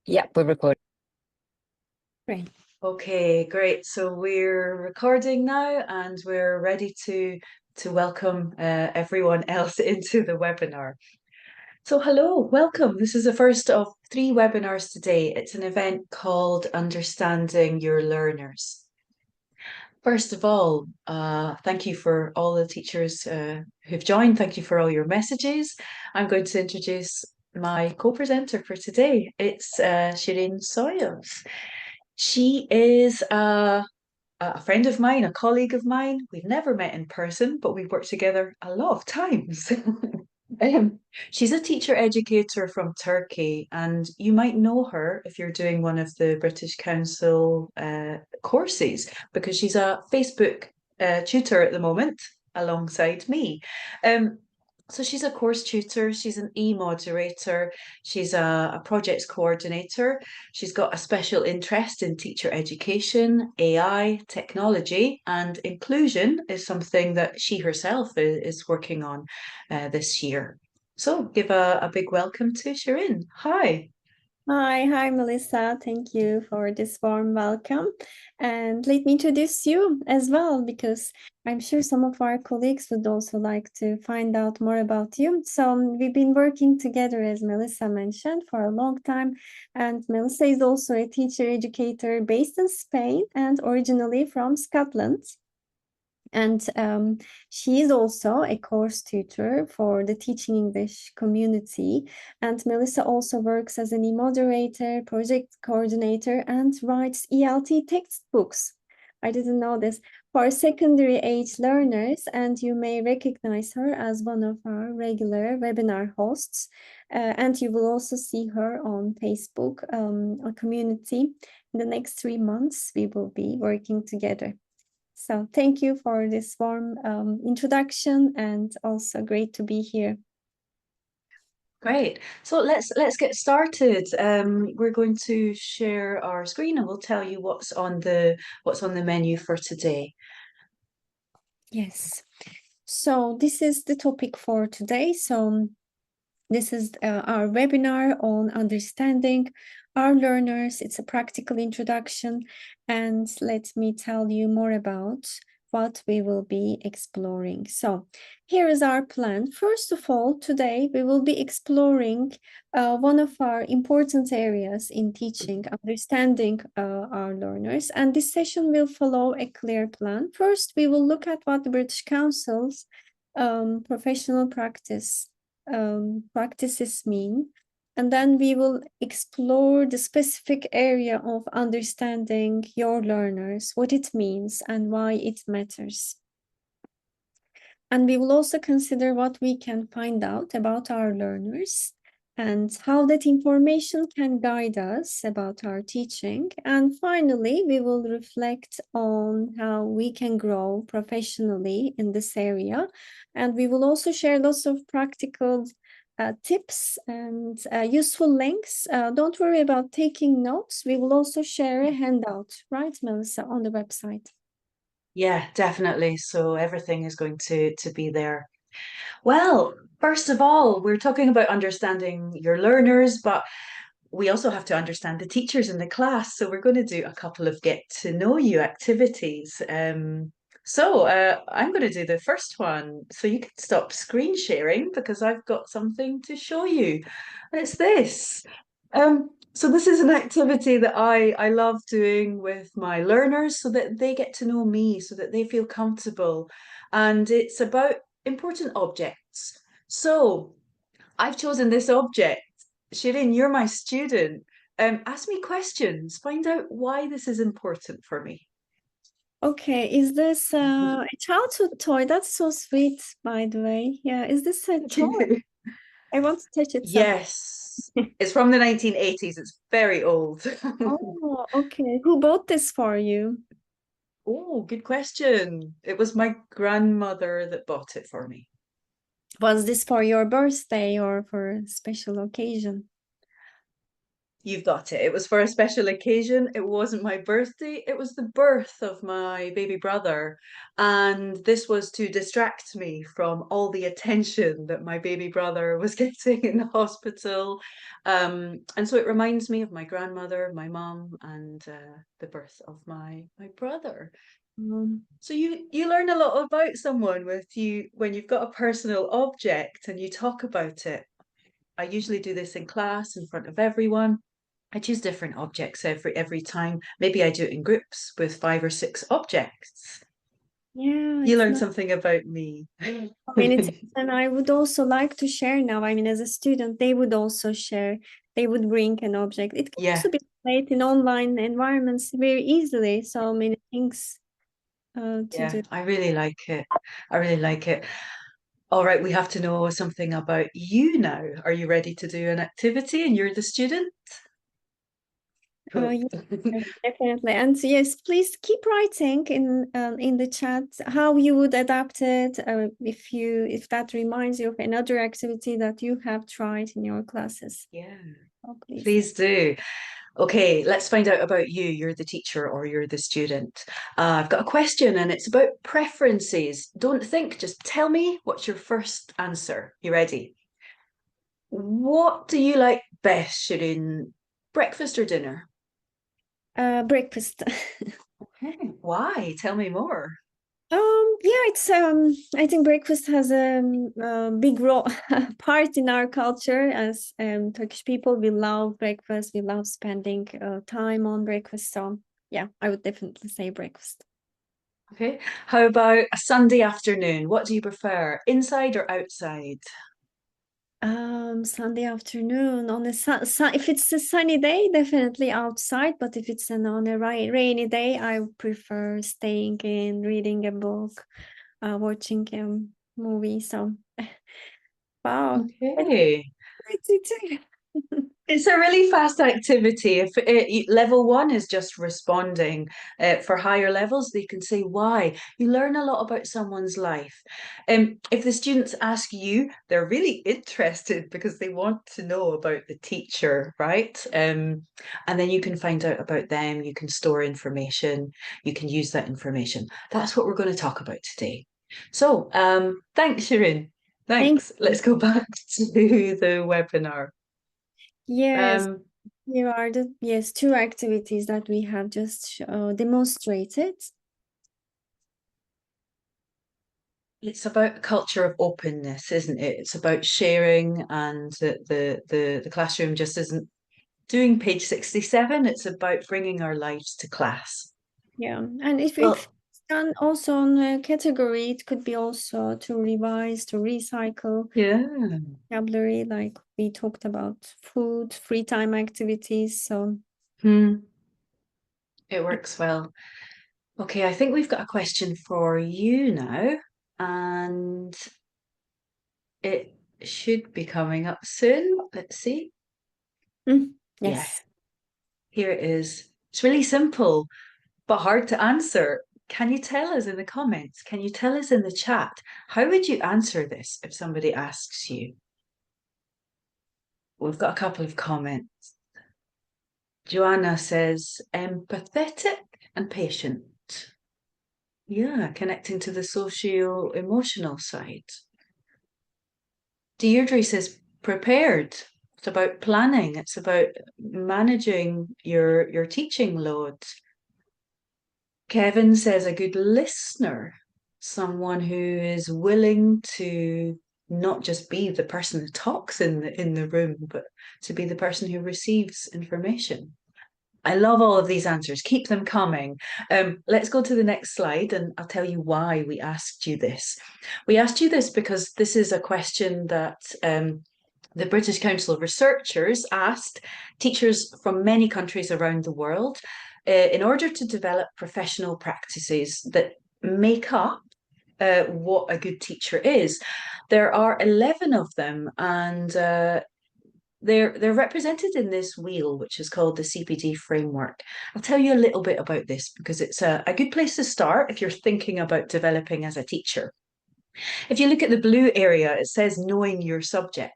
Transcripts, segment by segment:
Yeah, we're recording. Great. Okay, great. So we're recording now and we're ready to welcome everyone else into the webinar. So hello, welcome. This is the first of 3 webinars today. It's an event called Understanding Your Learners. First of all, thank you for all the teachers who've joined. Thank you for all your messages. I'm going to introduce my co-presenter for today. It's Sirin Soyos. She is a friend of mine, a colleague of mine. We've never met in person, but we've worked together a lot of times. She's a teacher educator from Turkey, and you might know her if you're doing one of the British Council courses because she's a Facebook tutor at the moment alongside me. Um, so she's a course tutor, she's an e-moderator, she's a projects coordinator, she's got a special interest in teacher education, AI, technology, and inclusion is something that she herself is working on this year. So give a big welcome to Sirin. Hi. Hi, Melissa. Thank you for this warm welcome. And let me introduce you as well, because I'm sure some of our colleagues would also like to find out more about you. So we've been working together, as Melissa mentioned, for a long time. And Melissa is also a teacher educator based in Spain and originally from Scotland. And she is also a course tutor for the Teaching English community. And Melissa also works as an e-moderator, project coordinator, and writes ELT textbooks. I didn't know this, for secondary age learners, and you may recognize her as one of our regular webinar hosts. And you will also see her on Facebook, a community. In the next 3 months, we will be working together. So thank you for this warm introduction, and also great to be here. Great. So let's get started. We're going to share our screen and we'll tell you what's on the menu for today. Yes. So this is the topic for today. So this is our webinar on understanding our learners. It's a practical introduction, and let me tell you more about what we will be exploring. So here is our plan. First of all, today we will be exploring one of our important areas in teaching, understanding our learners. And this session will follow a clear plan. First, we will look at what the British Council's professional practices mean. And then we will explore the specific area of understanding your learners, what it means and why it matters. And we will also consider what we can find out about our learners and how that information can guide us about our teaching. And finally, we will reflect on how we can grow professionally in this area. And we will also share lots of practical tips and useful links. Don't worry about taking notes. We will also share a handout, right, Melissa, on the website. Yeah, definitely. So everything is going to be there. Well, first of all, we're talking about understanding your learners, but we also have to understand the teachers in the class. So we're going to do a couple of get to know you activities. I'm going to do the first one. So you can stop screen sharing because I've got something to show you. And it's this. So this is an activity that I love doing with my learners so that they get to know me, so that they feel comfortable. And it's about important objects. So I've chosen this object. Shirin, you're my student. Ask me questions. Find out why this is important for me. Okay, is this a childhood toy? That's so sweet, by the way. Yeah, is this a toy? I want to touch it some. Yes, it's from the 1980s. It's very old. Oh, okay. Who bought this for you? Oh, good question. It was my grandmother that bought it for me. Was this for your birthday or for a special occasion? You've got it. It was for a special occasion. It wasn't my birthday. It was the birth of my baby brother. And this was to distract me from all the attention that my baby brother was getting in the hospital. And so it reminds me of my grandmother, my mum, and the birth of my brother. Um, So you learn a lot about someone with you when you've got a personal object and you talk about it. I usually do this in class in front of everyone. I choose different objects every time. Maybe I do it in groups with 5 or 6 objects. yeah, You it's learn not. something about me. I mean, it's, and I would also like to share now. I mean, as a student, they would also share. They would bring an object. It can Yeah, also be played in online environments very easily. So many things to yeah, do. I really like it. I really like it. All right, we have to know something about you now. Are you ready to do an activity and you're the student? Cool. Yeah, definitely. And yes, please keep writing in the chat how you would adapt it. If that reminds you of another activity that you have tried in your classes. Yeah, Oh, please. please do. Okay, let's find out about you. You're the teacher or you're the student. I've got a question and it's about preferences. Don't think, just tell me what's your first answer. You ready? What do you like best, Shirin? Breakfast or dinner? Breakfast. Okay, why? Tell me more. Yeah, it's I think breakfast has a big role part in our culture as Turkish people. We love breakfast. We love spending time on breakfast. So yeah, I would definitely say breakfast. Okay, how about a Sunday afternoon? What do you prefer, inside or outside? Sunday afternoon on a if it's a sunny day, definitely outside. But if it's on a rainy day, I would prefer staying in, reading a book, watching a movie. So wow, that's Okay. pretty too. It's a really fast activity. If level one is just responding, for higher levels, they can say why. You learn a lot about someone's life. If the students ask you, they're really interested because they want to know about the teacher, right? And then you can find out about them. You can store information. You can use that information. That's what we're going to talk about today. So, thanks, Shirin. Thank Thanks. you. Let's go back to the webinar. Yes, Um, here are the two activities that we have just demonstrated. It's about a culture of openness, isn't it? It's about sharing, and the classroom just isn't doing page 67. It's about bringing our lives to class. Yeah, and if Well, it's done also on a category, it could be also to revise, to recycle yeah, vocabulary, like we talked about food, free time activities. So hmm, it works well. Okay, I think we've got a question for you now, and it should be coming up soon. Let's see. Yeah, yes, here it is. It's really simple, but hard to answer. Can you tell us in the comments? Can you tell us in the chat? How would you answer this if somebody asks you? We've got a couple of comments. Joanna says empathetic and patient. Yeah, connecting to the socio-emotional side. Deirdre says prepared. It's about planning. It's about managing your teaching load. Kevin says a good listener, someone who is willing to not just be the person who talks in the room, but to be the person who receives information. I love all of these answers. Keep them coming. Let's go to the next slide and I'll tell you why we asked you this. We asked you this because this is a question that the British Council of Researchers asked teachers from many countries around the world in order to develop professional practices that make up what a good teacher is. There are 11 of them, and they're represented in this wheel, which is called the CPD framework. I'll tell you a little bit about this because it's a good place to start if you're thinking about developing as a teacher. If you look at the blue area, it says knowing your subject.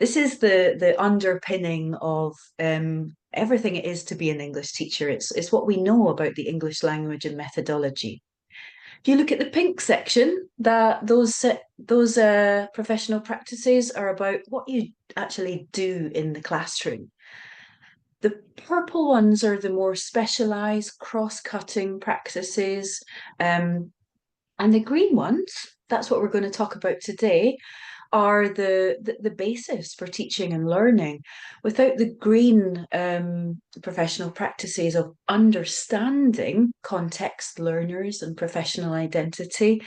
This is the underpinning of everything it is to be an English teacher. It's what we know about the English language and methodology. If you look at the pink section, that those professional practices are about what you actually do in the classroom. The purple ones are the more specialized, cross-cutting practices. And the green ones, that's what we're going to talk about today, are the basis for teaching and learning. Without the green professional practices of understanding context, learners, and professional identity,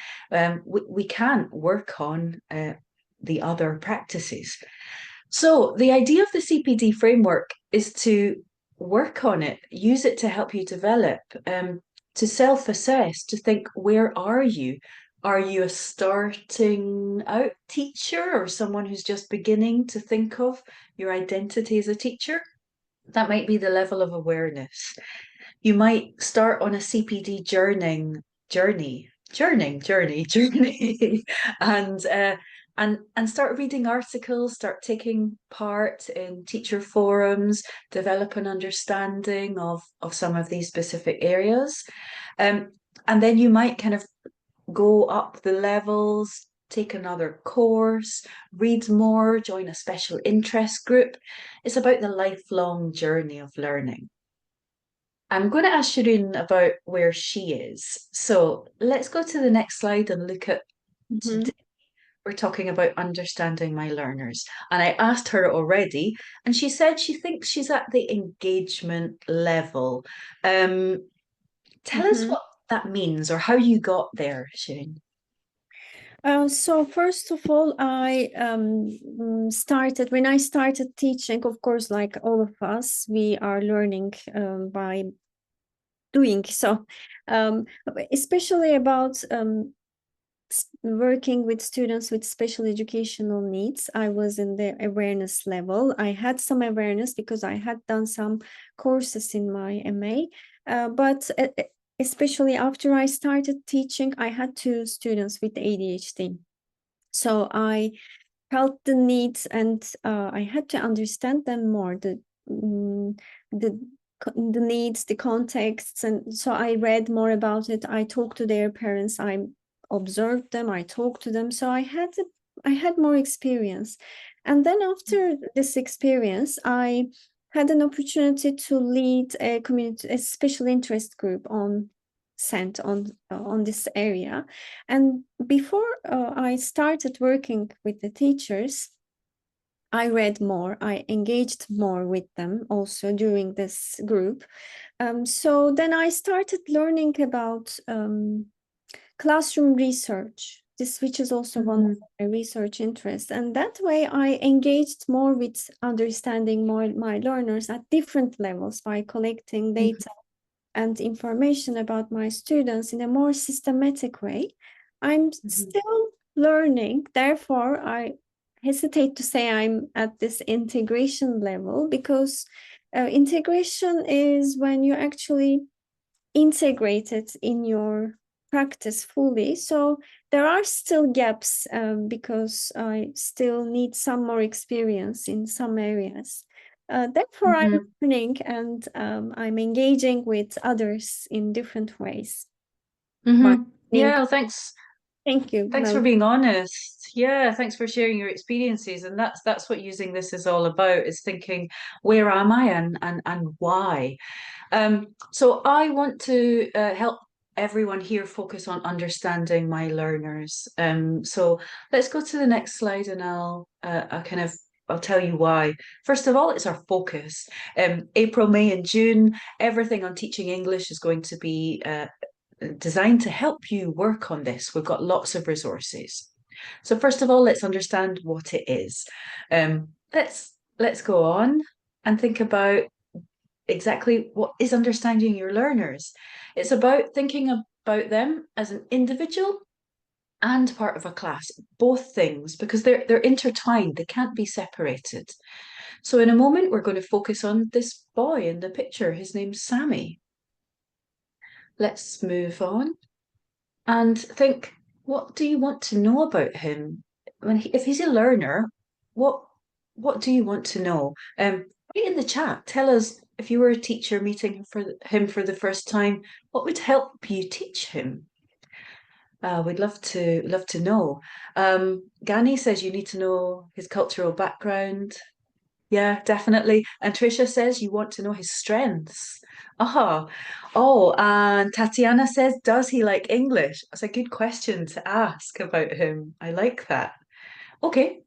we can't work on the other practices. So the idea of the CPD framework is to work on it, use it to help you develop, to self-assess, to think, where are you? Are you a starting out teacher or someone who's just beginning to think of your identity as a teacher? That might be the level of awareness. You might start on a CPD journey, and start reading articles, start taking part in teacher forums, develop an understanding of some of these specific areas. Um, and then you might kind of go up the levels, take another course, read more, join a special interest group. It's about the lifelong journey of learning. I'm going to ask Shireen about where she is. So let's go to the next slide and look at Mhm. today. We're talking about understanding my learners. And I asked her already, and she said she thinks she's at the engagement level. Um, Tell us Mhm. what that means or how you got there, Shireen. So first of all, I started when I started teaching. Of course, like all of us, we are learning by doing. So, um, especially about working with students with special educational needs, I was in the awareness level. I had some awareness because I had done some courses in my MA, but especially after I started teaching, I had two students with ADHD. So I felt the needs, and I had to understand them more, mm, the the needs, the contexts, and so I read more about it. I talked to their parents. I observed them. I talked to them. So I had more experience, and then after this experience, I had an opportunity to lead a community, a special interest group on sent on this area. And before I started working with the teachers, I read more, I engaged more with them also during this group. So then I started learning about classroom research, this which is also one of Mhm, my research interests. And that way I engaged more with understanding more my learners at different levels by collecting mhm, data and information about my students in a more systematic way. I'm mhm, still learning, therefore, I hesitate to say I'm at this integration level, because integration is when you actually integrate it in your practice fully. So there are still gaps, because I still need some more experience in some areas. Therefore, I'm mhm, learning, and I'm engaging with others in different ways by mhm. being. Yeah, thanks. Thank you, Thanks for Mel. being honest. Yeah, thanks for sharing your experiences. And that's what using this is all about, is thinking, where am I and why? So I want to help everyone here focus on understanding my learners. So let's go to the next slide, and I'll tell you why. First of all, it's our focus. April, May, and June, everything on teaching English is going to be designed to help you work on this. We've got lots of resources. So first of all, let's understand what it is. Let's go on and think about exactly what is understanding your learners. It's about thinking about them as an individual and part of a class, both things, because they're intertwined, they can't be separated. So in a moment, we're going to focus on this boy in the picture. His name's Sammy. Let's move on and think, what do you want to know about him? If he's a learner, what what do you want to know? Write in the chat. Tell us if you were a teacher meeting him for the first time, what would help you teach him? We'd love to know. Gani says you need to know his cultural background. Yeah, definitely. And Tricia says you want to know his strengths. Aha. Oh, and Tatiana says, does he like English? That's a good question to ask about him. I like that. Okay,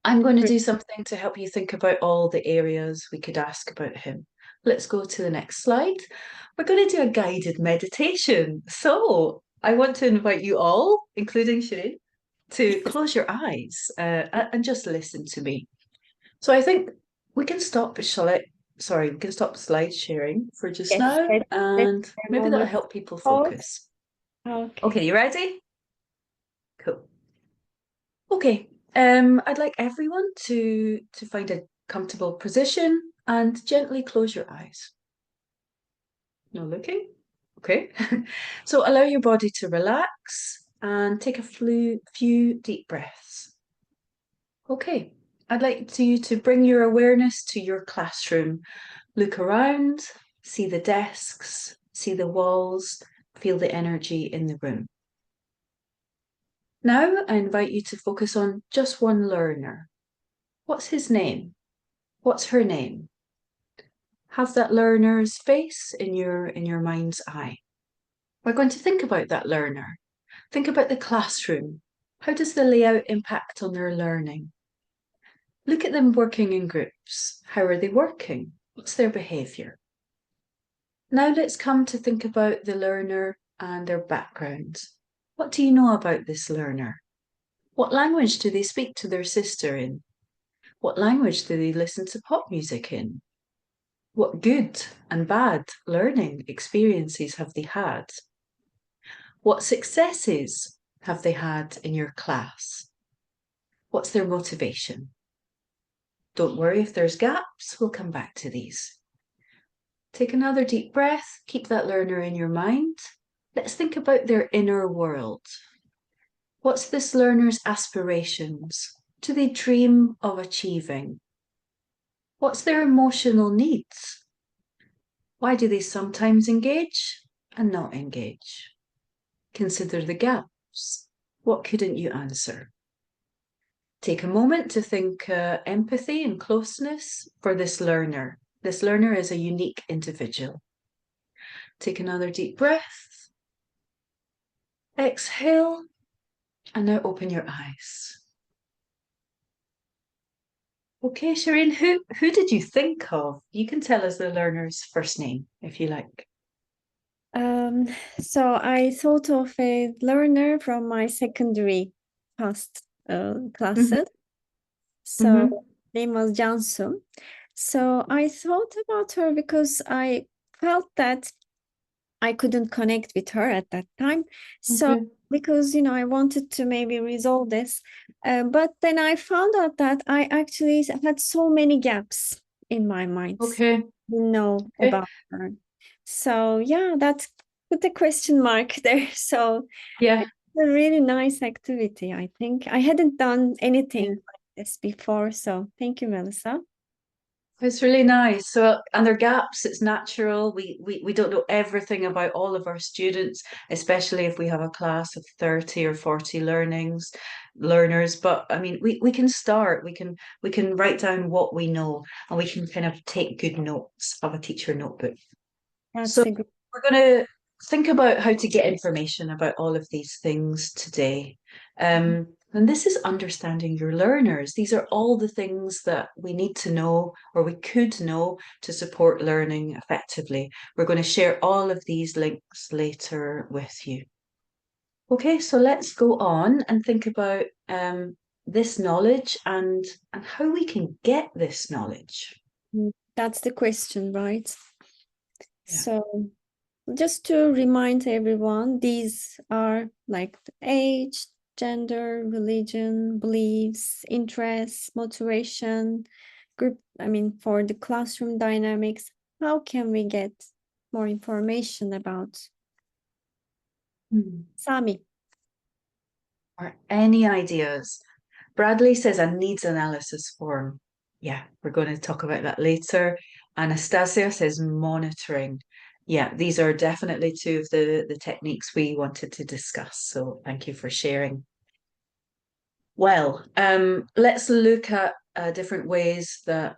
I'm going to do something to help you think about all the areas we could ask about him. Let's go to the next slide. We're going to do a guided meditation. So I want to invite you all, including Shireen, to close your eyes and just listen to me. So I think we can stop, sorry, we can stop slide sharing for just Yes, now, let's and take a maybe that'll moment to help people pause. focus. Okay. Okay, you ready? Cool. Okay, I'd like everyone to find a comfortable position and gently close your eyes. No looking? Okay. So allow your body to relax and take a few deep breaths. Okay, I'd like you to bring your awareness to your classroom. Look around, see the desks, see the walls, feel the energy in the room. Now I invite you to focus on just one learner. What's his name? What's her name? Have that learner's face in your mind's eye. We're going to think about that learner. Think about the classroom. How does the layout impact on their learning? Look at them working in groups. How are they working? What's their behaviour? Now let's come to think about the learner and their background. What do you know about this learner? What language do they speak to their sister in? What language do they listen to pop music in? What good and bad learning experiences have they had? What successes have they had in your class? What's their motivation? Don't worry if there's gaps, we'll come back to these. Take another deep breath, keep that learner in your mind. Let's think about their inner world. What's this learner's aspirations? Do they dream of achieving? What's their emotional needs? Why do they sometimes engage and not engage? Consider the gaps. What couldn't you answer? Take a moment to think empathy and closeness for this learner. This learner is a unique individual. Take another deep breath. Exhale, and now open your eyes. Okay, Shireen, who did you think of? You can tell us the learner's first name if you like. Um, so I thought of a learner from my secondary past Mm-hmm, classes. So mm-hmm, name was Jansu. So I thought about her because I felt that I couldn't connect with her at that time. So okay, because I wanted to maybe resolve this, but then I found out that I actually had so many gaps in my mind. okay, Know okay. about her. So yeah, that's put a question mark there. So Yeah, it's a really nice activity, I think. I hadn't done yeah. anything like this before. So thank you, Melissa. It's really nice. So, and there are gaps, it's natural. We don't know everything about all of our students, especially if we have a class of 30 or 40 learners. But I mean, we can start, we can write down what we know and we can kind of take good notes of a teacher notebook. So That's a good. we're going to think about how to get information about all of these things today. And this is understanding your learners. These are all the things that we need to know or we could know to support learning effectively. We're going to share all of these links later with you. Okay, so let's go on and think about this knowledge and how we can get this knowledge. That's the question, right? Yeah. So just to remind everyone, these are like the age, gender, religion, beliefs, interests, motivation, group, for the classroom dynamics. How can we get more information about Hmm. Sami? Or any ideas? Bradley says a needs analysis form. Yeah, we're going to talk about that later. Anastasia says monitoring. Yeah, these are definitely two of the techniques we wanted to discuss. So thank you for sharing. Well, let's look at different ways that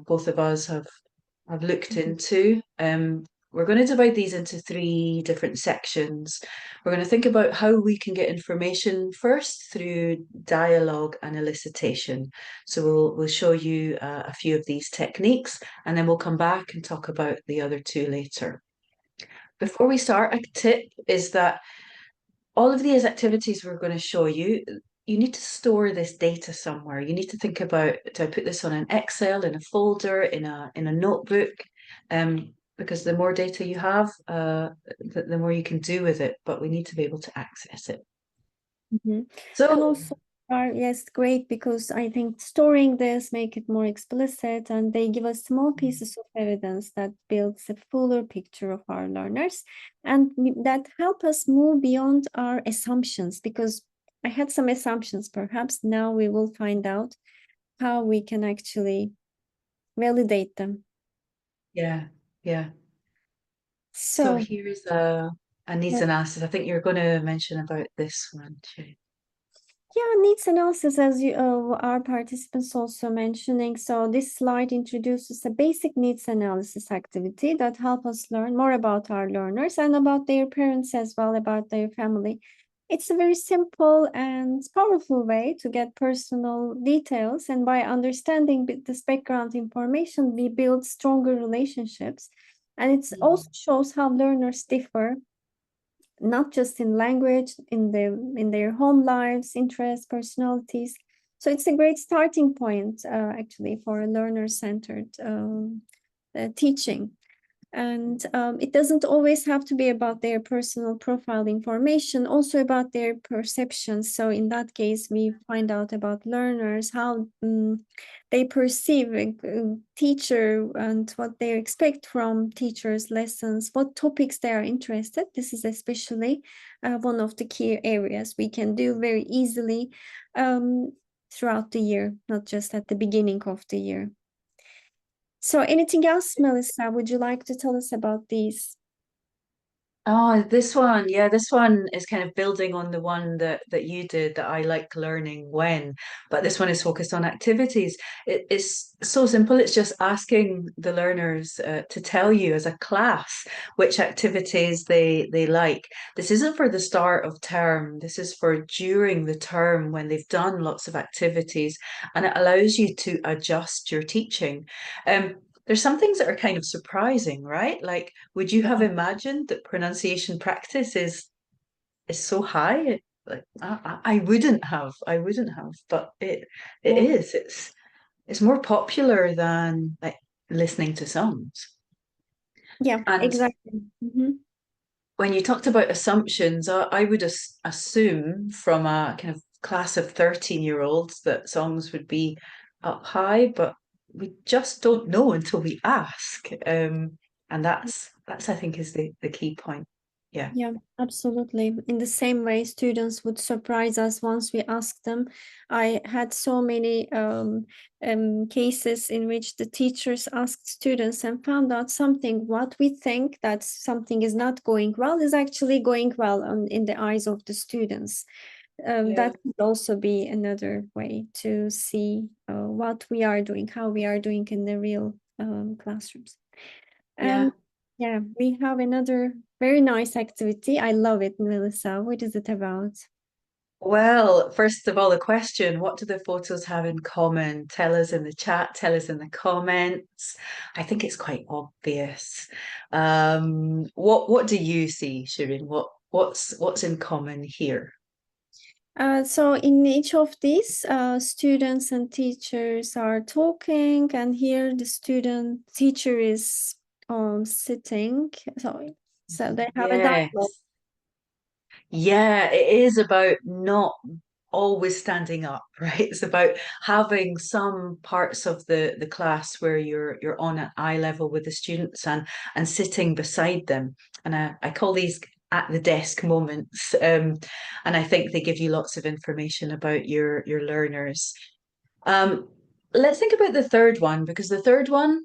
both of us have looked Mhm. into. We're going to divide these into three different sections. We're going to think about how we can get information first through dialogue and elicitation. So we'll show you a few of these techniques, and then we'll come back and talk about the other two later. Before we start, a tip is that all of these activities we're going to show you, you need to store this data somewhere. You need to think about, do I put this on an Excel, in a folder, in a notebook? Because the more data you have, the more you can do with it, but we need to be able to access it. Mhm. And So, also, yes, great, because I think storing this make it more explicit, and they give us small pieces of evidence that builds a fuller picture of our learners, and that help us move beyond our assumptions. Because I had some assumptions, perhaps now we will find out how we can actually validate them. yeah, yeah. So So, here's a needs analysis. I think you're going to mention about this one too. yeah, needs analysis, as our participants also mentioning. So this slide introduces a basic needs analysis activity that help us learn more about our learners and about their parents as well, about their family. It's a very simple and powerful way to get personal details, and by understanding this background information, we build stronger relationships. And it Mm. also shows how learners differ not just in language, in their home lives, interests, personalities. So it's a great starting point, actually, for a learner-centered teaching. And it doesn't always have to be about their personal profile information, also about their perceptions. So in that case, we find out about learners, how they perceive a teacher and what they expect from teachers' lessons, what topics they are interested. This is especially one of the key areas we can do very easily um, throughout the year, not just at the beginning of the year. So anything else, Melissa, would you like to tell us about these? Oh, this one, yeah, this one is kind of building on the one that you did that I like learning when, but this one is focused on activities. It's so simple. It's just asking the learners to tell you as a class which activities they like. This isn't for the start of term. This is for during the term when they've done lots of activities, and it allows you to adjust your teaching. Um, there's some things that are kind of surprising, right? Like, would you have Yeah. imagined that pronunciation practice is so high? Like, I wouldn't have, but it Yeah, is. It's more popular than like listening to songs. yeah, And exactly. Mhm. when you talked about assumptions, I would assume from a kind of class of 13-year-olds that songs would be up high, but we just don't know until we ask. And that's I think is the key point. Yeah. Yeah, absolutely. In the same way, students would surprise us once we ask them. I had so many cases in which the teachers asked students and found out something. What we think that something is not going well is actually going well in the eyes of the students. Yeah. That could also be another way to see what we are doing, how we are doing in the real classrooms. Yeah. And yeah, we have another very nice activity. I love it, Melissa. What is it about? Well, first of all, the question, what do the photos have in common? Tell us in the chat, tell us in the comments. I think it's quite obvious. What do you see, Shirin? What's in common here? So in each of these, students and teachers are talking, and here the student teacher is sitting. So they have a dialogue. Yes. Yeah, it is about not always standing up, right? It's about having some parts of the class where you're on an eye level with the students and sitting beside them. And I call these at the desk moments. And I think they give you lots of information about your learners. Um, let's think about the third one, because the third one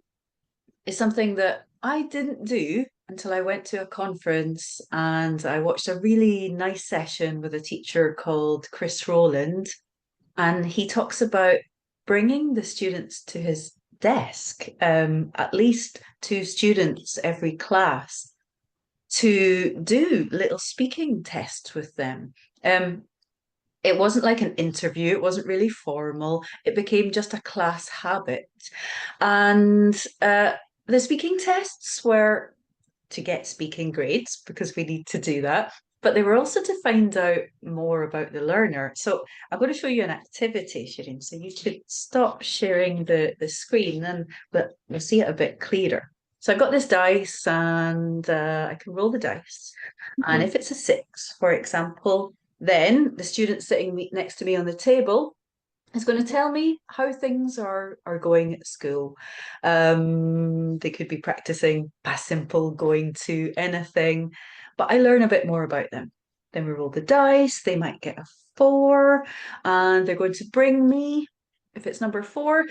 is something that I didn't do until I went to a conference and I watched a really nice session with a teacher called Chris Rowland. And he talks about bringing the students to his desk, at least two students every class, to do little speaking tests with them. Um, it wasn't like an interview, it wasn't really formal. It became just a class habit. And the speaking tests were to get speaking grades because we need to do that. But they were also to find out more about the learner. So I'm going to show you an activity, Sirin. So you should stop sharing the screen and we'll see it a bit clearer. So I've got this dice and I can roll the dice. And Mhm. if it's a six, for example, then the student sitting next to me on the table is going to tell me how things are going at school. They could be practicing past simple, going to anything, but I learn a bit more about them. Then we roll the dice. They might get a four, and they're going to bring me, if it's number four,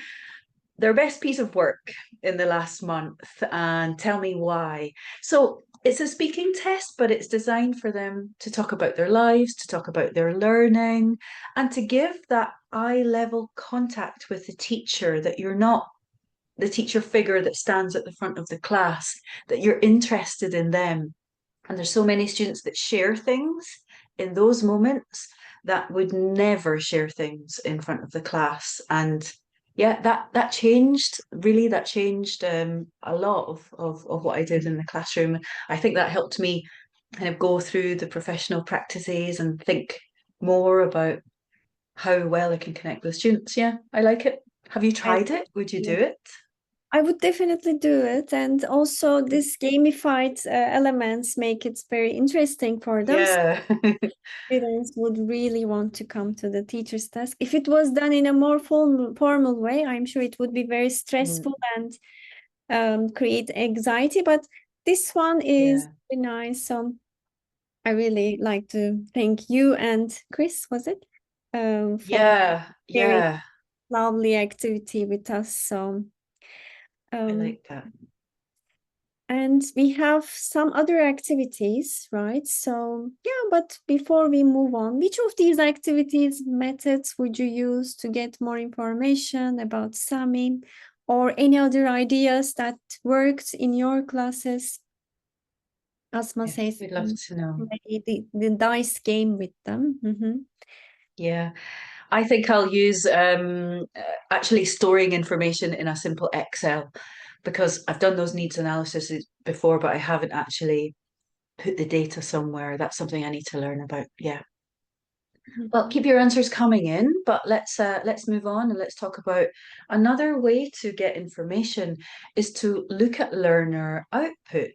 their best piece of work in the last month and tell me why. So it's a speaking test, but it's designed for them to talk about their lives, to talk about their learning, and to give that eye level contact with the teacher, that you're not the teacher figure that stands at the front of the class, that you're interested in them. And there's so many students that share things in those moments that would never share things in front of the class. And yeah, that changed, really, that changed a lot of what I did in the classroom. I think that helped me kind of go through the professional practices and think more about how well I can connect with students. Yeah, I like it. Have you I, tried it? Would you do yeah. it? I would definitely do it. And also, this gamified elements make it very interesting for them. Yeah. Students would really want to come to the teacher's desk. If it was done in a more formal way, I'm sure it would be very Mm, stressful and create anxiety. But this one is yeah. very nice. So I really like to thank you and Chris, was it? For Yeah. very Yeah. lovely activity with us. So I um, like that. and we have some other activities, right? So, yeah, but before we move on, which of these activities methods would you use to get more information about Sami or any other ideas that worked in your classes? Asma Yes, says we'd love to know. maybe the dice game with them. Yeah. I think I'll use actually storing information in a simple Excel because I've done those needs analysis before, but I haven't actually put the data somewhere. That's something I need to learn about. Yeah. Well, Mhm. keep your answers coming in, but let's move on and let's talk about another way to get information is to look at learner output.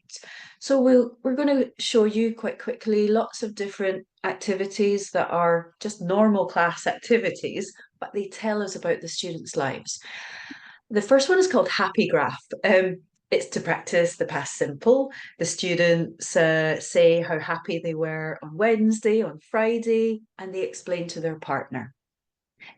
So we're going to show you quite quickly lots of different activities that are just normal class activities, but they tell us about the students' lives. The first one is called Happy Graph. It's to practice the past simple. The students say how happy they were on Wednesday, on Friday, and they explain to their partner.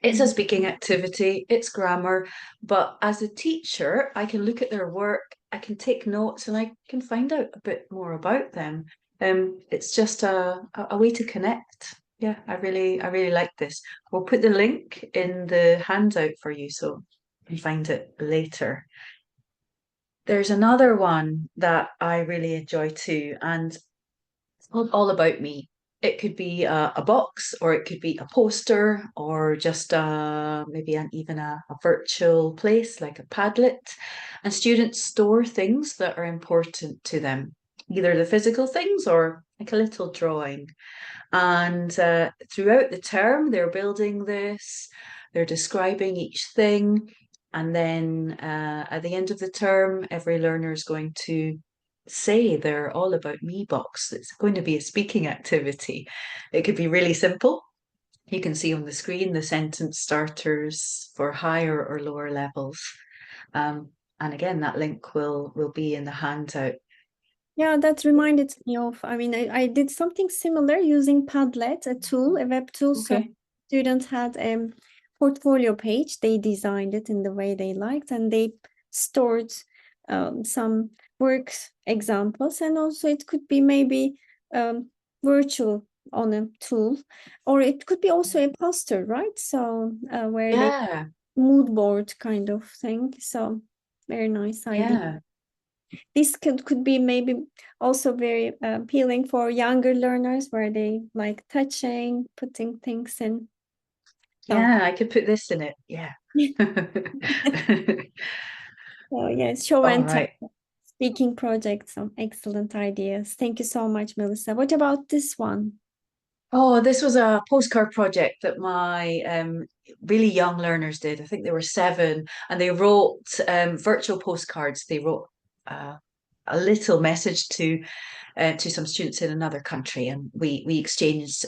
It's a Mhm. speaking activity, it's grammar, but as a teacher, I can look at their work, I can take notes, and I can find out a bit more about them. It's just a way to connect. Yeah, I really like this. We'll put the link in the handout for you so you can find it later. There's another one that I really enjoy too, and it's called All About Me. It could be a box, or it could be a poster, or just maybe even a virtual place like a Padlet. And students store things that are important to them, either the physical things or like a little drawing. And throughout the term, they're building this, they're describing each thing. And then at the end of the term, every learner is going to say their All About Me box. It's going to be a speaking activity. It could be really simple. You can see on the screen the sentence starters for higher or lower levels. And again, that link will be in the handout. Yeah, that reminded me of, I mean, I did something similar using Padlet, a tool, a web tool. So Okay. students had portfolio page. They designed it in the way they liked, and they stored some work examples, and also it could be maybe virtual on a tool, or it could be also a poster, right? So where they Yeah, mood board kind of thing. So very nice idea. yeah. This could be maybe also very appealing for younger learners, where they like touching, putting things in. So, Yeah, I could put this in it. Yeah. so yes, show All and tell. right. Speaking project, some excellent ideas. Thank you so much, Melissa. What about this one? Oh, this was a postcard project that my really young learners did. I think they were 7, and they wrote virtual postcards. They wrote uh, a little message to some students in another country, and we exchanged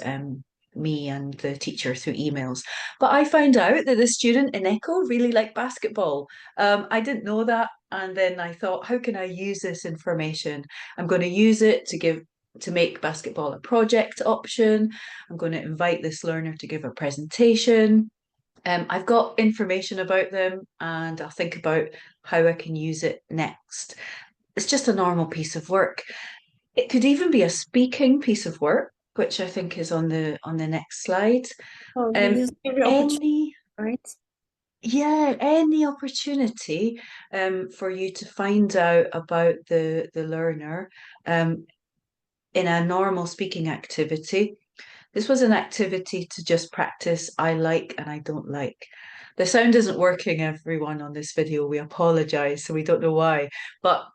me and the teacher through emails. But I found out that the student in Echo really liked basketball. I didn't know that, and then I thought, how can I use this information? I'm going to use it to make basketball a project option. I'm going to invite this learner to give a presentation. I've got information about them, and I'll think about how I can use it next. It's just a normal piece of work. It could even be a speaking piece of work, which I think is on the next slide. Oh, you Um, use every opportunity, any right? yeah, any opportunity for you to find out about the learner in a normal speaking activity. This was an activity to just practice I like and I don't like. The sound isn't working, everyone, on this video. We apologize, so we don't know why. But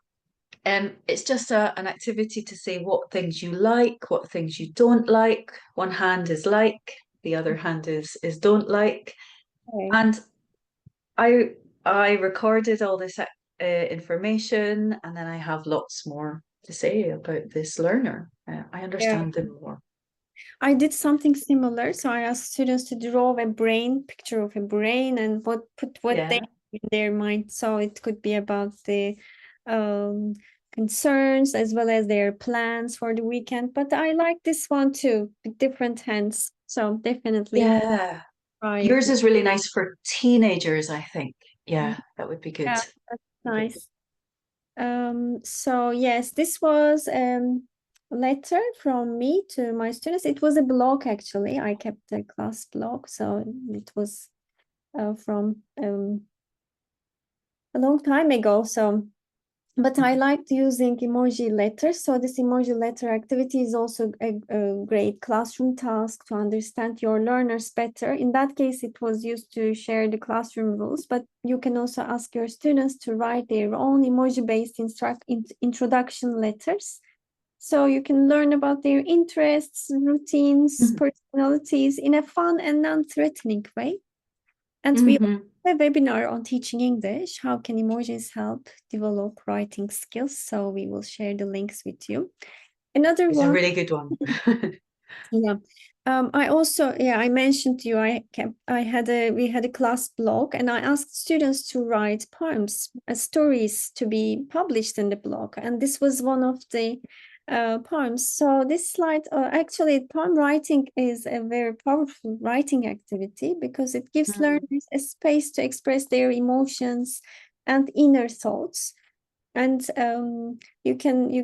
it's just an activity to say what things you like, what things you don't like. One hand is like, the other hand is don't like. Okay. And I recorded all this information, and then I have lots more to say about this learner. I Yeah. understand them more. I did something similar. So I asked students to draw a brain, picture of a brain, and put what they Yeah. in their mind. So it could be about the um, concerns as well as their plans for the weekend. But I like this one too, with different hands. So definitely Yeah. try it. Yours is really nice for teenagers, I think. Yeah, that would be good. Yeah, that's Good. nice. So yes, this was a letter from me to my students. It was a blog actually. I kept a class blog, so it was from a long time ago. So, but I liked using emoji letters. So this emoji letter activity is also a great classroom task to understand your learners better. In that case, it was used to share the classroom rules, but you can also ask your students to write their own emoji-based introduction letters. So you can learn about their interests, routines, Mhm. personalities in a fun and non-threatening way. And we Mhm. have a webinar on teaching English. How can emojis help develop writing skills? So we will share the links with you. Another It's a one, really good one. yeah. I also, yeah, I mentioned to you, we had a class blog, and I asked students to write poems, stories to be published in the blog. And this was one of the poems. So this slide, actually, poem writing is a very powerful writing activity because it gives Mm. learners a space to express their emotions and inner thoughts, and you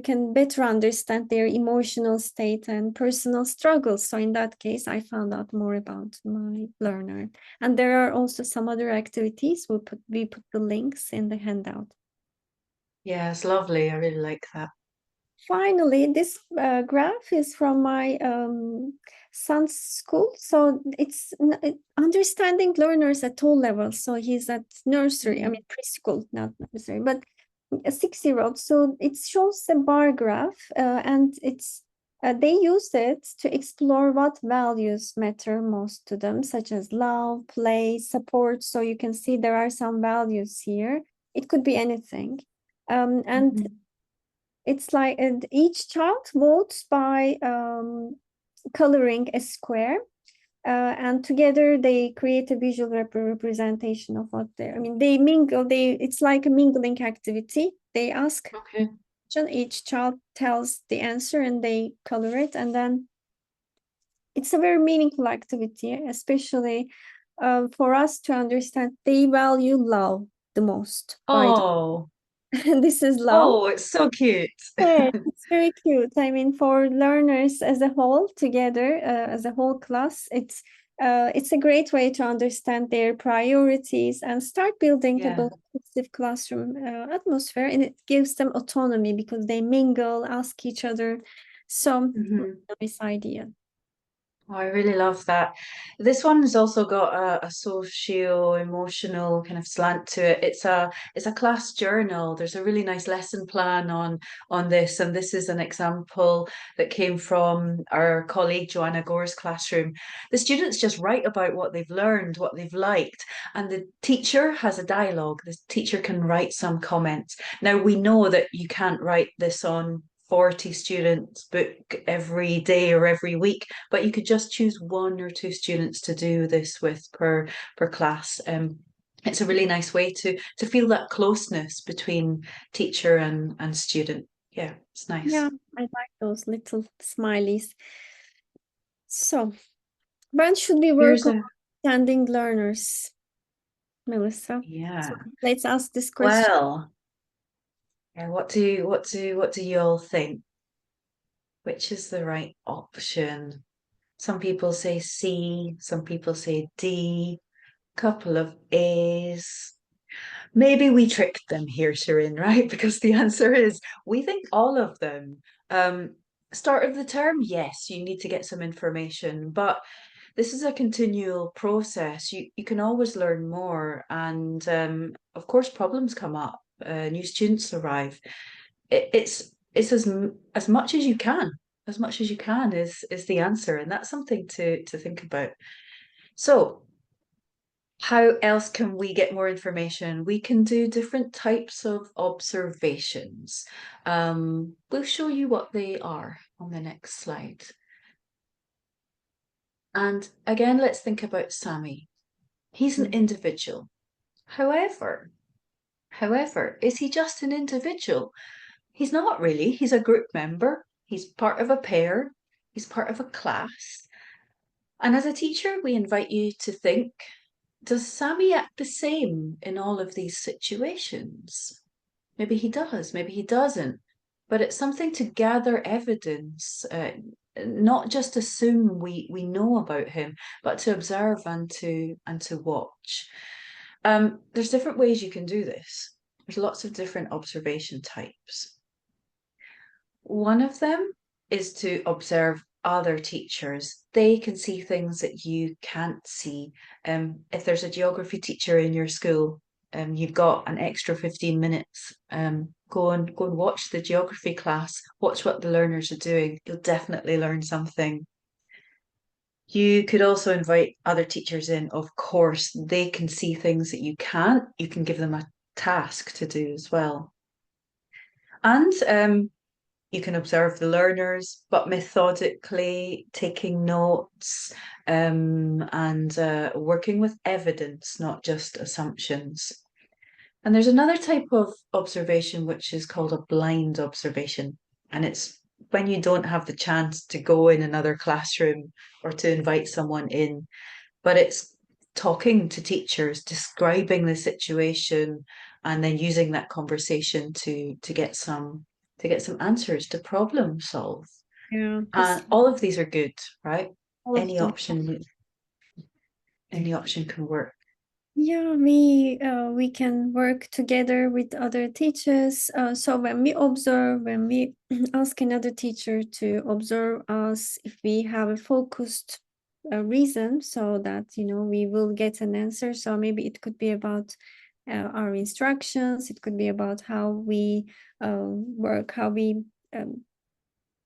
can better understand their emotional state and personal struggles. So in that case, I found out more about my learner, and there are also some other activities. We put the links in the handout. Yeah, it's lovely. I really like that. Finally, this graph is from my son's school. So it's understanding learners at all levels. So he's at nursery, I Mhm. mean preschool, not nursery, but a 6-year-old. So it shows a bar graph, and they use it to explore what values matter most to them, such as love, play, support. So you can see there are some values here. It could be anything. And Mhm. it's like, and each child votes by coloring a square, and together they create a visual representation of what they're. I mean, they mingle. It's like a mingling activity. They ask Okay. question, each child tells the answer, and they color it, and then it's a very meaningful activity, especially for us to understand they value love the most, by the Oh, this is love. oh, it's so cute. Yeah, it's very cute. I mean, for learners as a whole, together, as a whole class, it's a great way to understand their priorities and start building a Yeah. positive classroom atmosphere. And it gives them autonomy because they mingle, ask each other. So, Mhm. nice idea. Oh, I really love that. This one has also got a socio-emotional kind of slant to it. It's a class journal. There's a really nice lesson plan on this, and this is an example that came from our colleague Joanna Gore's classroom. The students just write about what they've learned, what they've liked, and the teacher has a dialogue. The teacher can write some comments. Now we know that you can't write this on 40 students book every day or every week, but you could just choose one or two students to do this with per class. It's a really nice way to feel that closeness between teacher and student. Yeah, it's nice. Yeah, I like those little smileys. So, when should we work Here's on a understanding learners, Melissa? So yeah. let's ask this question. Well, yeah, what do you all think? Which is the right option? Some people say C, some people say D, couple of A's. Maybe we tricked them here, Sirin, right? Because the answer is we think all of them. Um, Start of the term, yes, you need to get some information, but this is a continual process. You can always learn more, and of course, problems come up. New students arrive. It's as much as you can. As much as you can is the answer, and that's something to think about. So, how else can we get more information? We can do different types of observations. We'll show you what they are on the next slide. And again, let's think about Sammy. He's an Mm. individual. However, is he just an individual? He's not really. He's a group member. He's part of a pair. He's part of a class. And as a teacher, we invite you to think, does Sammy act the same in all of these situations? Maybe he does, maybe he doesn't. But it's something to gather evidence, not just assume we know about him, but to observe and to watch. There's different ways you can do this. There's lots of different observation types. One of them is to observe other teachers. They can see things that you can't see. If there's a geography teacher in your school, you've got an extra 15 minutes. Go and watch the geography class. Watch what the learners are doing. You'll definitely learn something. You could also invite other teachers in. Of course, they can see things that you can't. You can give them a task to do as well. And you can observe the learners, but methodically taking notes and working with evidence, not just assumptions. And there's another type of observation which is called a blind observation. And it's when you don't have the chance to go in another classroom or to invite someone in, but it's talking to teachers, describing the situation, and then using that conversation to get some answers to problem solve. Yeah, this And all of these are good, right? all of Any them. option, any option can work. Yeah, we can work together with other teachers. So when we observe, when we ask another teacher to observe us, if we have a focused reason, so that we will get an answer. So maybe it could be about our instructions. It could be about how we work, how we um,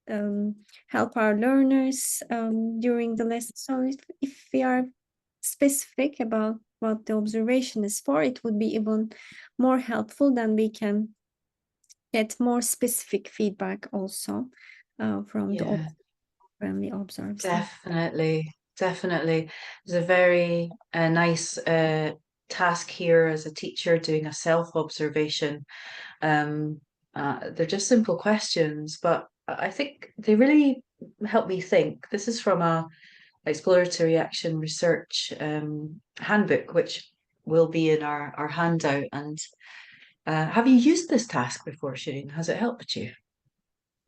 um, help our learners during the lesson. So if we are specific about what the observation is for, it would be even more helpful. Then we can get more specific feedback also from the Yeah, when we observe some. definitely, definitely. There's a very nice task here as a teacher doing a self-observation. Um, they're just simple questions, but I think they really help me think. This is from exploratory action research handbook, which will be in our handout. And have you used this task before, Shireen? Has it helped you?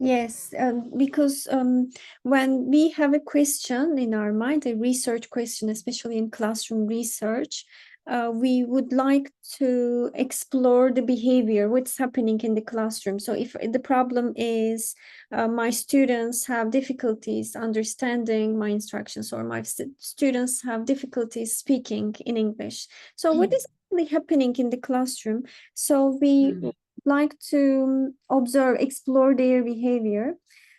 Yes, because when we have a question in our mind, a research question, especially in classroom research, we would like to explore the behavior, what's happening in the classroom. So if the problem is my students have difficulties understanding my instructions, or my students have difficulties speaking in English. So what is really happening in the classroom? So we Mm, like to observe, explore their behavior,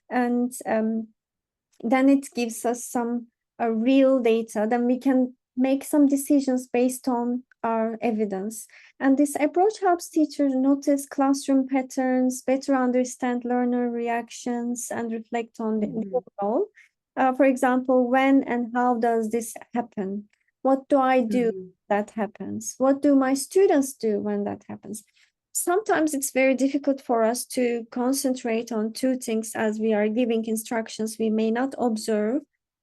and then it gives us some real data. Then we can make some decisions based on our evidence. And this approach helps teachers notice classroom patterns, better understand learner reactions, and reflect on their mhm, role. For example, when and how does this happen? What do I do mhm. that happens? What do my students do when that happens? Sometimes it's very difficult for us to concentrate on two things as we are giving instructions. We may not observe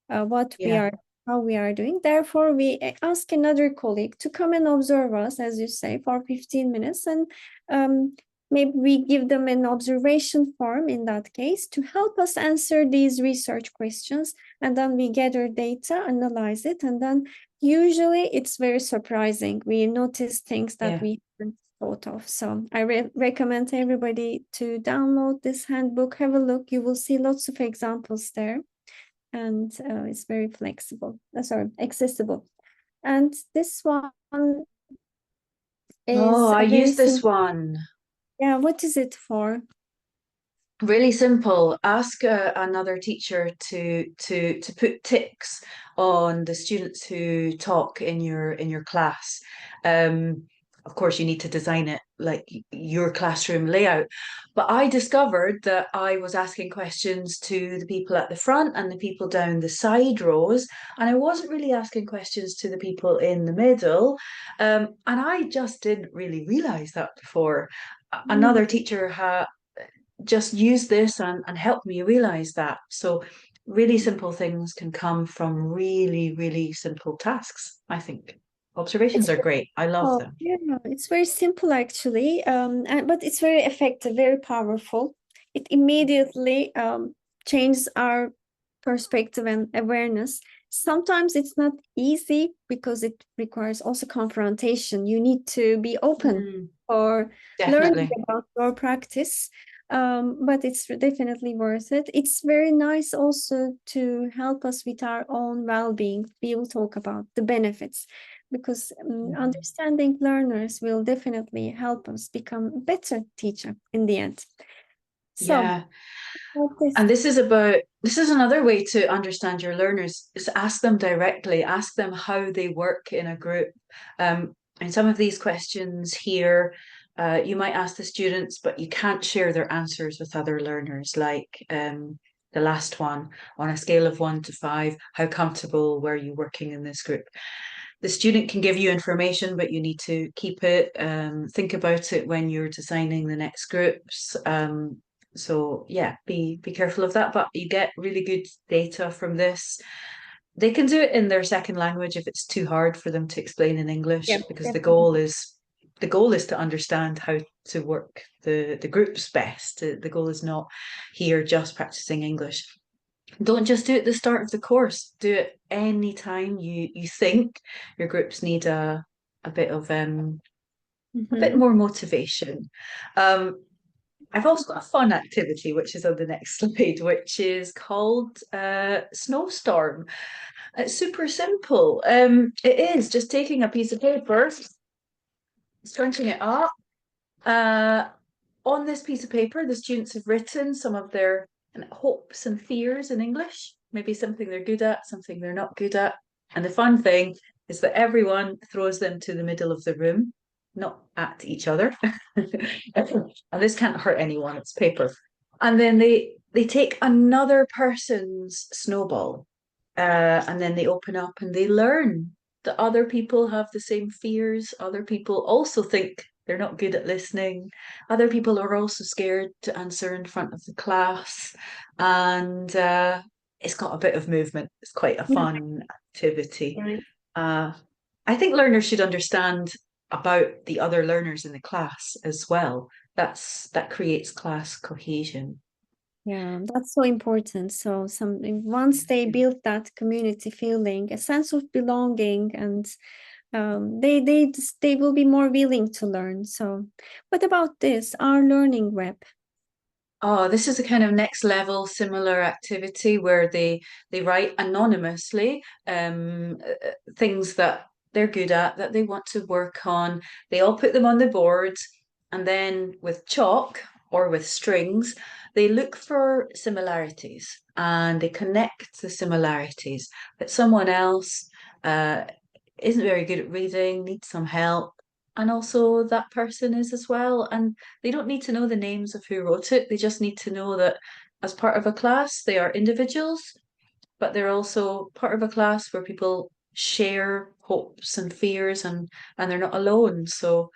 what we Yeah, are, how we are doing. Therefore, we ask another colleague to come and observe us, as you say, for 15 minutes. And um, maybe we give them an observation form in that case to help us answer these research questions. And then we gather data, analyze it, and then usually it's very surprising. We notice things that yeah. we haven't thought of. So I recommend everybody to download this handbook, have a look. You will see lots of examples there, and it's very flexible. Sorry, accessible. And this one Oh, is I a very use this simple. one. Yeah, what is it for? Really simple. Ask another teacher to put ticks on the students who talk in your class. Of course, you need to design it like your classroom layout. But I discovered that I was asking questions to the people at the front and the people down the side rows, and I wasn't really asking questions to the people in the middle. And I just didn't really realize that before. Another Mm. teacher had just use this and help me realize that. So, really simple things can come from really, really simple tasks, I think. Observations It's are great. I love Oh, them. yeah, it's very simple actually, but it's very effective, very powerful. It immediately changes our perspective and awareness. Sometimes it's not easy because it requires also confrontation. You need to be open Mm, for learning definitely. about your practice, but it's definitely worth it. It's very nice also to help us with our own well-being. We will talk about the benefits because Mhm. understanding learners will definitely help us become a better teacher in the end. So, Yeah. like this. And this is another way to understand your learners is ask them directly, ask them how they work in a group. And some of these questions here, you might ask the students, but you can't share their answers with other learners, like the last one, on a scale of 1 to 5, how comfortable were you working in this group? The student can give you information, but you need to keep it, think about it when you're designing the next groups. So yeah, be careful of that. But you get really good data from this. They can do it in their second language if it's too hard for them to explain in Yeah, English, because definitely. the goal is to understand how to work the groups best. The goal is not here just practicing English. Don't just do it at the start of the course. Do it anytime you think your groups need a bit of a bit Mhm. more motivation. Um, I've also got a fun activity which is on the next slide, which is called Snowstorm. It's super simple. It is just taking a piece of paper, scrunching it up. Uh, on this piece of paper, the students have written some of their hopes and fears in English, maybe something they're good at, something they're not good at. And the fun thing is that everyone throws them to the middle of the room, not at each other. And this can't hurt anyone, it's paper. And then they take another person's snowball, and then they open up and they learn that other people have the same fears. Other people also think they're not good at listening. Other people are also scared to answer in front of the class. And it's got a bit of movement. It's quite a Yeah, fun activity. right. Uh, I think learners should understand about the other learners in the class as well. That creates class cohesion. Yeah, that's so important. So once they build that community feeling, a sense of belonging, and they will be more willing to learn. So, what about this? Our learning web. Oh, this is a kind of next level similar activity where they write anonymously things that they're good at that they want to work on. They all put them on the board, and then with chalk or with strings, they look for similarities and they connect the similarities that someone else uh, isn't very good at reading, needs some help, and also that person is as well. And they don't need to know the names of who wrote it. They just need to know that as part of a class, they are individuals, but they're also part of a class where people share hopes and fears and they're not alone. So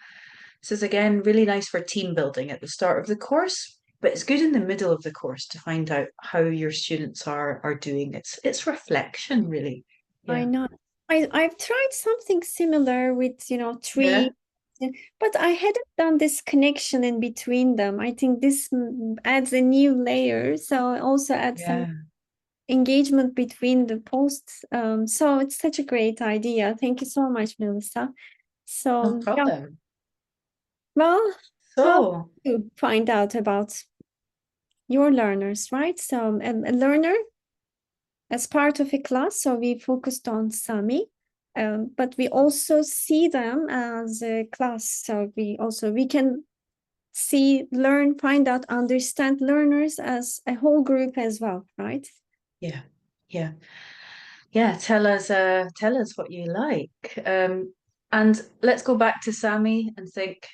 this is again really nice for team building at the start of the course. But it's good in the middle of the course to find out how your students are doing. It's reflection, really. I Yeah. know. I've tried something similar with, Yeah. tree, but I hadn't done this connection in between them. I think this adds a new layer. So also adds some Yeah. engagement between the posts. So it's such a great idea. Thank you so much, Melissa. No So yeah, problem. well, how So, do you find out about your learners, right? So a learner as part of a class. So we focused on Sami, but we also see them as a class. So we can see, learn, find out, understand learners as a whole group as well, right? yeah, yeah, yeah. Tell us what you like. And let's go back to Sammy and think,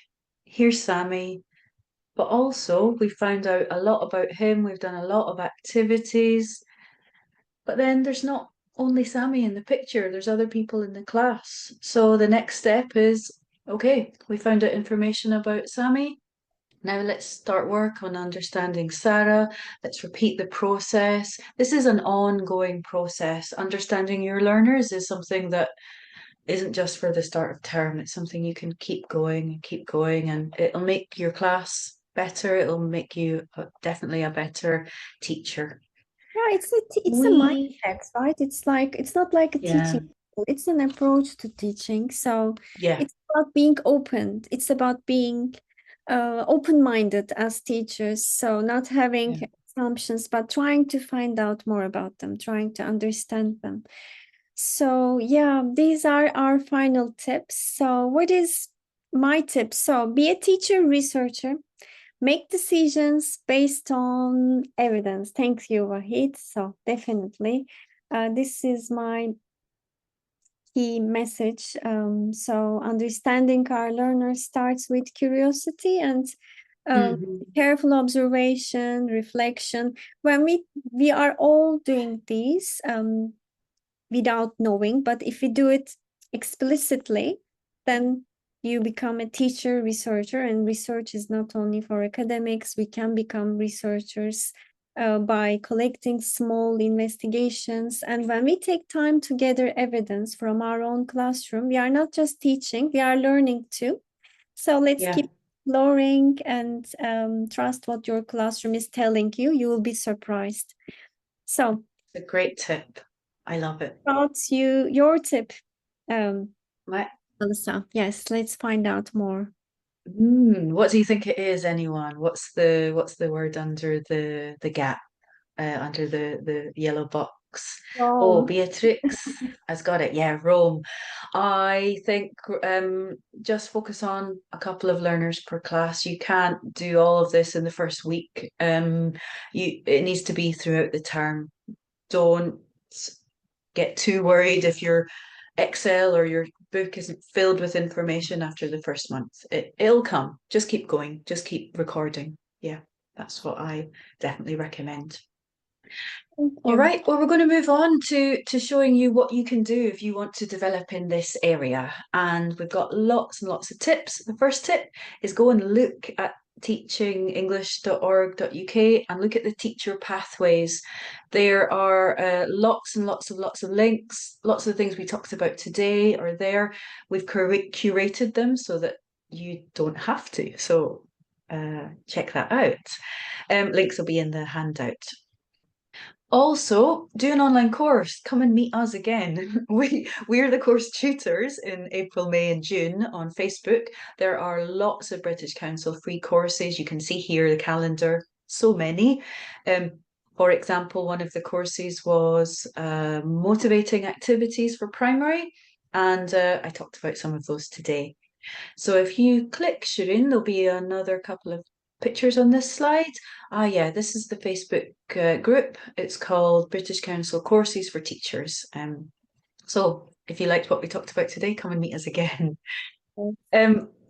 here's Sammy. But also, we found out a lot about him. We've done a lot of activities. But then there's not only Sammy in the picture, there's other people in the class. So the next step is, okay, we found out information about Sammy. Now let's start work on understanding Sarah. Let's repeat the process. This is an ongoing process. Understanding your learners is something that isn't just for the start of term. It's something you can keep going, and it'll make your class better. It'll make you definitely a better teacher. Yeah, it's a We, mindset, right? It's like it's not like a yeah, teaching tool, it's an approach to teaching. So yeah, it's about being open. It's about being open-minded as teachers. So not having yeah. assumptions, but trying to find out more about them, trying to understand them. So yeah, these are our final tips. So what is my tip? So be a teacher researcher. Make decisions based on evidence. Thank you, Wahid. So definitely, this is my key message. So understanding our learners starts with curiosity and Mhm. careful observation, reflection. When we are all doing these, without knowing. But if you do it explicitly, then you become a teacher, researcher, and research is not only for academics. We can become researchers by collecting small investigations. And when we take time to gather evidence from our own classroom, we are not just teaching, we are learning too. So let's Yeah, keep exploring and trust what your classroom is telling you. You will be surprised. So it's a great tip. I love it. about your tip, um, Right. Melissa. Yes, let's find out more. What do you think it is, anyone? What's the word under the gap, under the yellow box? Oh, Rome. Beatrix has got it. Yeah, Rome. I think just focus on a couple of learners per class. You can't do all of this in the first week. It needs to be throughout the term. Don't get too worried if your Excel or your book isn't filled with information after the first month. It'll come. Just keep going. Just keep recording. Yeah, that's what I definitely recommend. Thank All you. right, well, we're going to move on to showing you what you can do if you want to develop in this area. And we've got lots and lots of tips. The first tip is go and look at teachingenglish.org.uk and look at the teacher pathways. There are lots and lots of links. Lots of the things we talked about today are there. We've curated them so that you don't have to. So check that out. Links will be in the handout. Also, do an online course. Come and meet us again. We're the course tutors in April, May, and June on Facebook. There are lots of British Council free courses. You can see here the calendar, so many. For example, one of the courses was motivating activities for primary, and I talked about some of those today. So if you click, Shirin, there'll be another couple of pictures on this slide. Ah, yeah, this is the Facebook group. It's called British Council Courses for Teachers. So if you liked what we talked about today, come and meet us again.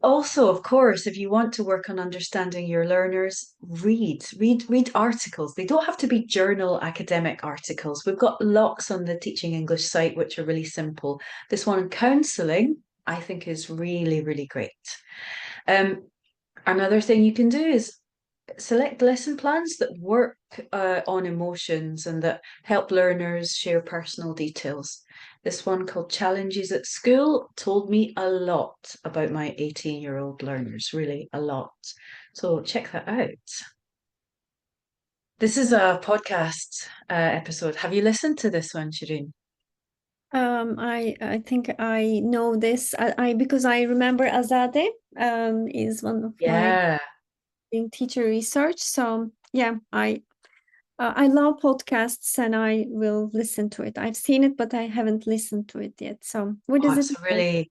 Also, of course, if you want to work on understanding your learners, read articles. They don't have to be journal academic articles. We've got lots on the Teaching English site, which are really simple. This one on counselling, I think, is really, really great. Another thing you can do is select lesson plans that work on emotions and that help learners share personal details. This one called Challenges at School told me a lot about my 18-year-old learners, really a lot. So check that out. This is a podcast episode. Have you listened to this one, Shireen? I think I know this. I because I remember Azade is one of my Yeah. teacher research. So yeah, I love podcasts and I will listen to it. I've seen it, but I haven't listened to it yet. So what Oh, is it about?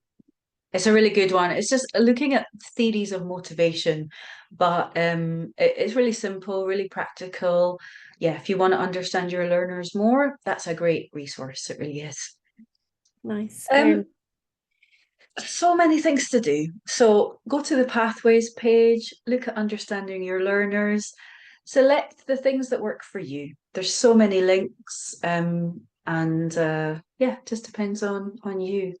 it's a really good one. It's just looking at theories of motivation, but it's really simple, really practical. Yeah, if you want to understand your learners more, that's a great resource. It really is. Nice, very Um, so many things to do. So go to the Pathways page, look at understanding your learners, select the things that work for you. There's so many links, and yeah, it just depends on you.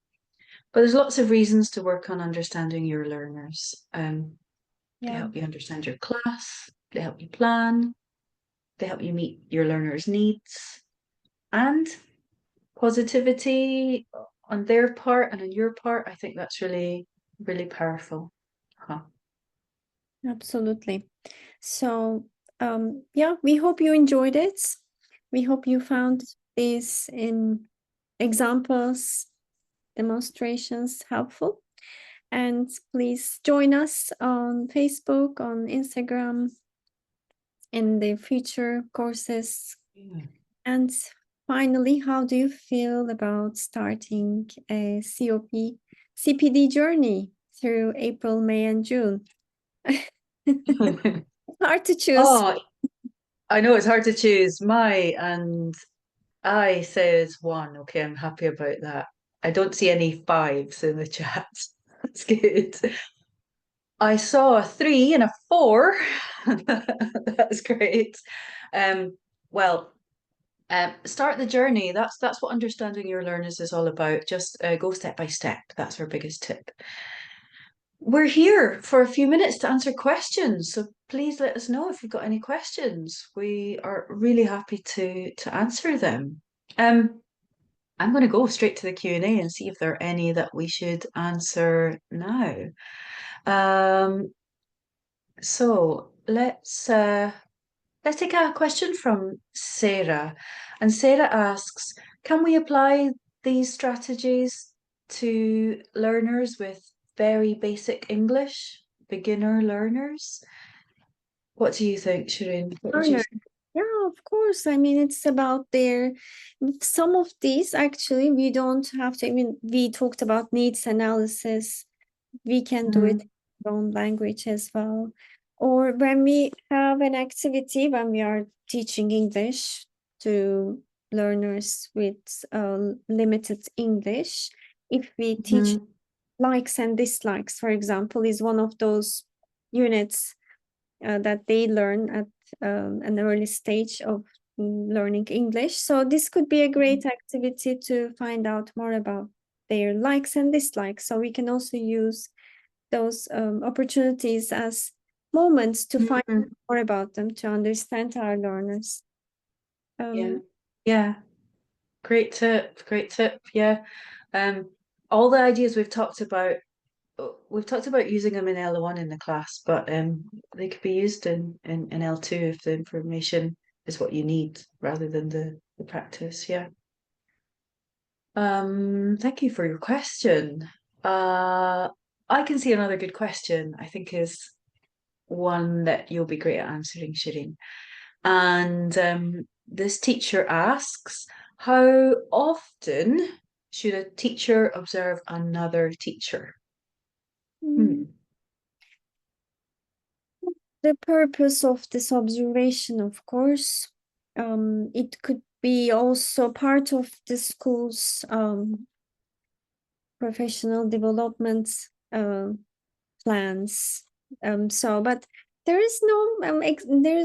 But there's lots of reasons to work on understanding your learners. They yeah, help you understand your class, they help you plan, they help you meet your learners' needs, and positivity on their part and on your part. I think that's really, really powerful. Huh. absolutely. So yeah, we hope you enjoyed it. We hope you found these in examples, demonstrations helpful. And please join us on Facebook, on Instagram, in the future courses. Yeah. And finally, how do you feel about starting a CPD journey through April, May, and June? Hard to choose. Oh, I know it's hard to choose. And I says one. Okay, I'm happy about that. I don't see any fives in the chat. That's good. I saw a 3 and a 4. That's great. Um, well, start the journey. That's what understanding your learners is all about. Just go step by step. That's our biggest tip. We're here for a few minutes to answer questions, so please let us know if you've got any questions. We are really happy to answer them. I'm going to go straight to the Q&A and see if there are any that we should answer now. So let's take a question from Sarah. And Sarah asks, can we apply these strategies to learners with very basic English, beginner learners? What do you think, Shireen? What would you Learner. say? Yeah, of course. I mean, it's about their some of these actually we don't have to. I mean, we talked about needs analysis. We can do it Mhm. in our own language as well. Or when we have an activity, when we are teaching English to learners with limited English, if we teach Mhm. likes and dislikes, for example, is one of those units that they learn at an early stage of learning English. So this could be a great activity to find out more about their likes and dislikes. So we can also use those opportunities as moments to find Mhm. more about them, to understand our learners. Yeah. Um, Yeah. Great tip. Great tip. Yeah. Um, all the ideas we've talked about using them in L1 in the class, but they could be used in L2 if the information is what you need rather than the practice. Yeah. Thank you for your question. Uh, I can see another good question, I think is one that you'll be great at answering, Shireen. And this teacher asks, how often should a teacher observe another teacher? mm, Hmm. the purpose of this observation, of course, it could be also part of the school's professional development uh, plans. But there is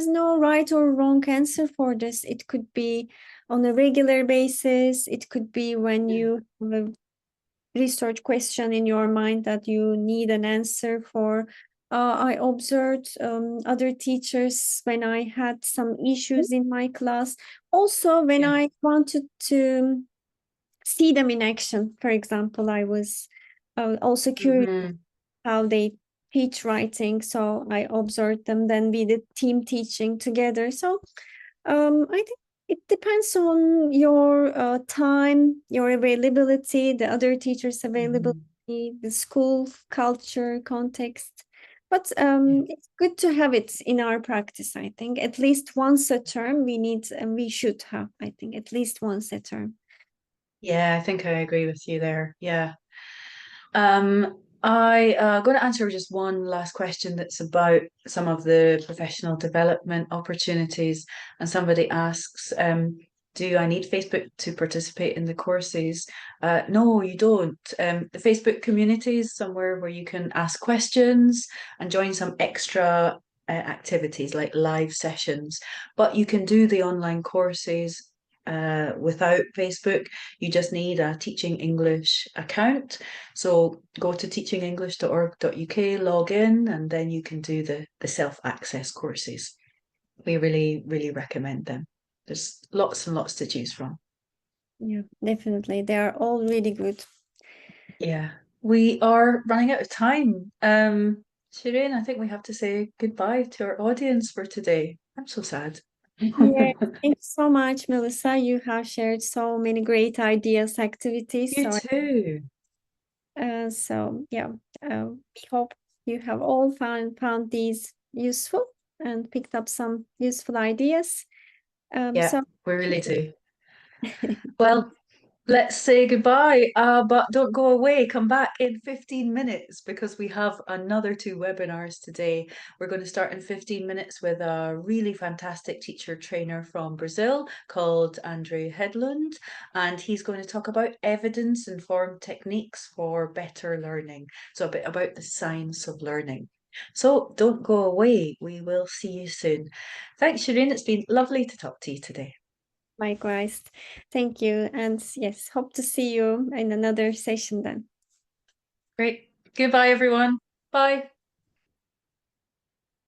no right or wrong answer for this. It could be on a regular basis. It could be when Yeah. you have a research question in your mind that you need an answer for. I observed other teachers when I had some issues in my class. Also, when Yeah. I wanted to see them in action, for example, I was also curious Hmm. how they teach writing. So I observed them. Then we did team teaching together. So I think it depends on your time, your availability, the other teachers' availability, Hmm. the school culture, context. But Yeah. it's good to have it in our practice, I think. At least once a term, we need and we should have, I think, at least once a term. Yeah, I think I agree with you there. Yeah. I going to answer just one last question that's about some of the professional development opportunities. And somebody asks, do I need Facebook to participate in the courses? No, you don't. The Facebook community is somewhere where you can ask questions and join some extra activities like live sessions. But you can do the online courses without Facebook. You just need a Teaching English account. So go to teachingenglish.org.uk, log in, and then you can do the self-access courses. We really, really recommend them. There's lots and lots to choose from. Yeah, definitely. They are all really good. Yeah, we are running out of time. Shireen, I think we have to say goodbye to our audience for today. I'm so sad. Yeah, thank you so much, Melissa. You have shared so many great ideas, activities. You too. So yeah, we hope you have all found these useful and picked up some useful ideas. Yeah, So we really do. Well, let's say goodbye, but don't go away. Come back in 15 minutes because we have another two webinars today. We're going to start in 15 minutes with a really fantastic teacher trainer from Brazil called Andre Hedlund, and he's going to talk about evidence-informed techniques for better learning. So a bit about the science of learning. So don't go away. We will see you soon. Thanks, Shireen. It's been lovely to talk to you today. likewise, thank you, and yes, hope to see you in another session then. Great. Goodbye, everyone. Bye.